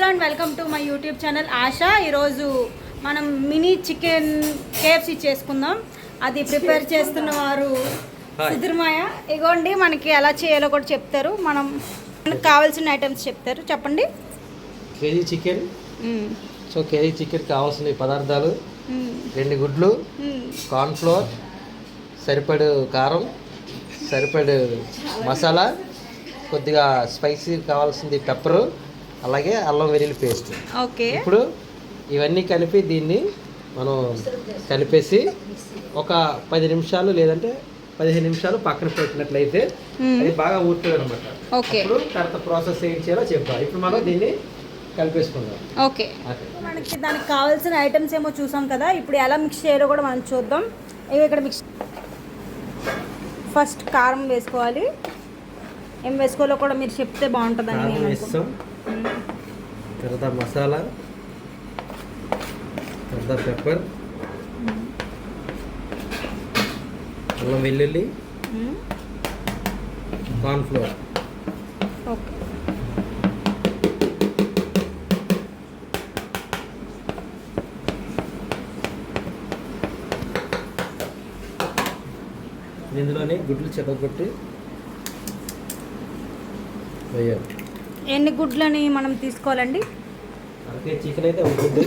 Hello and welcome to my YouTube channel ASHA. ఈరోజు మనం mini chicken KFC చేసుకుందాం. అది ప్రిపేర్ చేస్తున్న వారు సుధీర్మాయ. ఇగోండి మనకి ఎలా చేయాలో కూడా చెప్తారు. మనకు కావాల్సిన ఐటమ్స్ చెప్తారు. చెప్పండి. KG chicken. So KG chicken కావాల్సిన పదార్థాలు 2 గుడ్లు, కార్న్ఫ్లోర్, సరిపడు కారం, సరిపడు మసాలా, కొద్దిగా స్పైసీ కావాల్సింది పెప్పరు, అలాగే అల్లం వెల్లుల్లి పేస్ట్. ఓకే. ఇప్పుడు ఇవన్నీ కలిపి దీన్ని మనం కలిపేసి ఒక 10 నిమిషాలు లేదంటే 15 నిమిషాలు పక్కన పెట్టినట్లయితే అది బాగా ఊరుతుంది అనమాట. ఓకే. ఇప్పుడు తర్వాత ప్రాసెస్ ఏం చేయాలో చెప్తాం. ఇప్పుడు మనం దీన్ని కలిపేసుకుందాం. ఓకే. మనకి దానికి కావాల్సిన ఐటమ్స్ ఏమో చూసాం కదా. ఇప్పుడు ఎలా మిక్స్ చేయాలో కూడా మనం చూద్దాం. ఇవి ఇక్కడ మిక్స్ ఫస్ట్ కారం వేసుకోవాలి. ఏం వేసుకోవాలో కూడా మీరు చెప్తే బాగుంటుందని నేను అనుకుంటున్నాను. తర్వాత మసాలా, తర్వాత పెప్పర్, అల్లం వెల్లుల్లి, కార్న్ఫ్లోర్. ఓకే. ఇందులోనే గుడ్లు చెక్కగొట్టి వేయాలి. ఎన్ని గుడ్లని మనం తీసుకోవాలండి? కేజీ చికెన్ అయితే 1 గుడ్డు,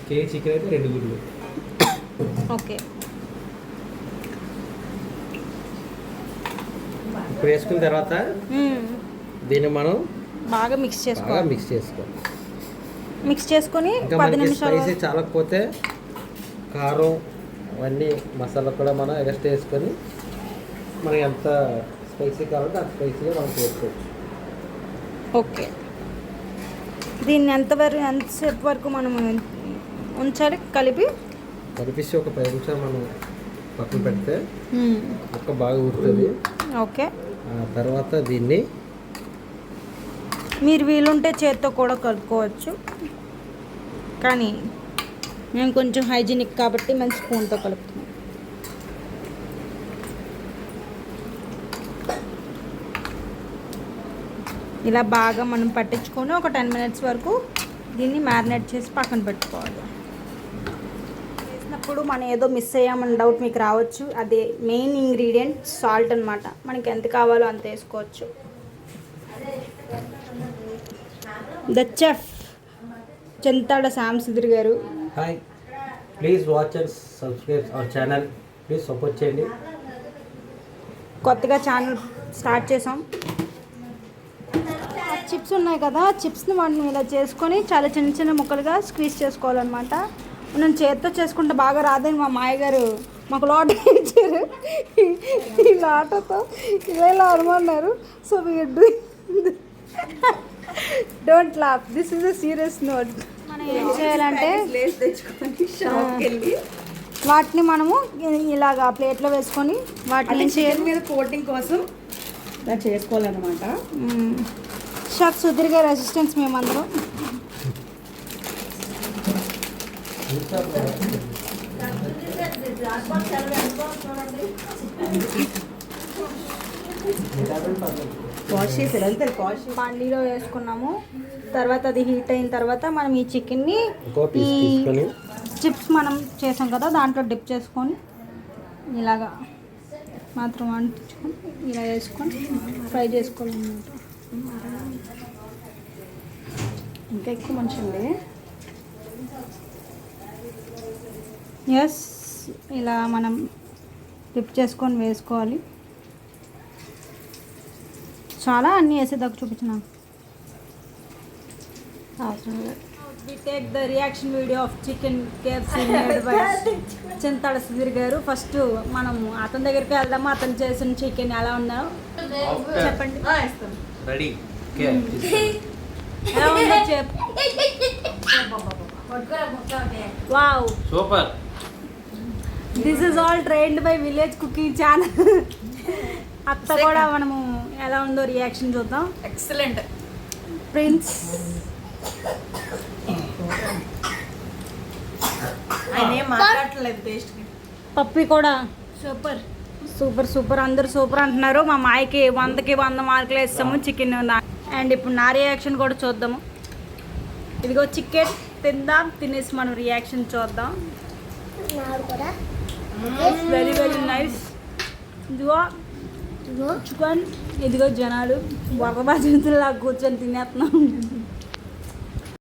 కేజీ చికెన్ అయితే 2 గుడ్లు. ఓకే. ఇప్పుడు వేసుకున్న తర్వాత దీన్ని మనం బాగా మిక్స్ చేసుకోవాలి. మిక్స్ చేసుకొని 10 నిమిషాలు. స్పైసీ చాలకపోతే కారం అవన్నీ మసాలా కూడా మనం ఎక్స్ట్రా వేసుకొని మనకి ఎంత స్పైసీ కావాలంటే అంత స్పైసీగా మనం చేసుకోవచ్చు. ఓకే. దీన్ని ఎంతసేపు వరకు మనం ఉంచాలి? కలిపేసి ఒక 10 నిమిషాలు మనం పక్కన పెడితే ముక్క బాగా ఊరుతుంది. ఓకే. తర్వాత దీన్ని మీరు వీలుంటే చేత్తో కూడా కలుపుకోవచ్చు, కానీ మేము కొంచెం హైజీనిక్ కాబట్టి మేము స్పూన్తో కలుపుతున్నాం. ఇలా బాగా మనం పట్టించుకొని ఒక 10 మినిట్స్ వరకు దీన్ని మ్యారినేట్ చేసి పక్కన పెట్టుకోవాలి. చేసినప్పుడు మనం ఏదో మిస్ అయ్యామని డౌట్ మీకు రావచ్చు. అది మెయిన్ ఇంగ్రీడియంట్ సాల్ట్ అనమాట. మనకి ఎంత కావాలో అంత వేసుకోవచ్చు. ద చెఫ్ చింతాడ శ్యామ్ సుధీర్ గారు. Hi, please watch and subscribe our channel. Please support చేయండి. కొత్తగా ఛానల్ స్టార్ట్ చేసాం. చిప్స్ ఉన్నాయి కదా, చిప్స్ని వాటిని ఇలా చేసుకొని చాలా చిన్న చిన్న ముక్కలుగా స్క్వీజ్ చేసుకోవాలన్నమాట. నేను చేతితో చేసుకుంటే బాగా రాదని మా మాయగారు మాకు లాట్ ఇచ్చారు. ఈ లాటతో ఇలా అనుమన్నారు. So don't laugh, this is a serious note. మనం ఏం చేయాలంటే వాటిని మనము ఇలాగా ప్లేట్లో వేసుకొని వాటిని మీద కోటింగ్ కోసం ఇలా చేసుకోవాలన్నమాట. షెఫ్ సుధీర్ గారి అసిస్టెంట్స్ మేమందరం. బాండీలో వేసుకున్నాము. తర్వాత అది హీట్ అయిన తర్వాత మనం ఈ చికెన్ని ఈ చిప్స్ మనం చేసాం కదా దాంట్లో డిప్ చేసుకొని ఇలాగా మాత్రం అంటించుకొని ఇలా వేసుకొని ఫ్రై చేసుకోవాలన్నమాట. ఇంకా ఎక్కువ మంచిది. ఎస్, ఇలా మనం డిప్ చేసుకొని వేసుకోవాలి. చాలా అన్నీ వేసేదాకా చూపించిన అవసరం లేదు. We take the reaction video of chicken KFC made by Chintada Sudheer గారు. ఫస్ట్ మనం అతని దగ్గరికి వెళ్దాము. అతను చేసిన చికెన్ ఎలా ఉందో చెప్పండి. రెడీ. ఎలా ఉందో చెప్పు. Wow, super. This is all trained by village cooking channel. అత్త కూడా మనము ఎలా ఉందో రియాక్షన్ చూద్దాం. ఎక్సలెంట్. ప్రిన్స్ ఆయన ఏం మాట్లాడట్లేదు. టేస్ట్ పప్పి కూడా సూపర్ సూపర్ సూపర్. అందరు సూపర్ అంటున్నారు. మా మాయకి 100కి 100 మార్కులు వేస్తాము చికెన్. అండ్ ఇప్పుడు నా రియాక్షన్ కూడా చూద్దాము. ఇదిగో చికెన్ తిందాం, తినేసి మనం రియాక్షన్ చూద్దాం. Very very nice. ఇదిగో చికెన్, ఇదిగో జనాలు వరద బాధితుల్లా కూర్చొని తినేస్తున్నాం.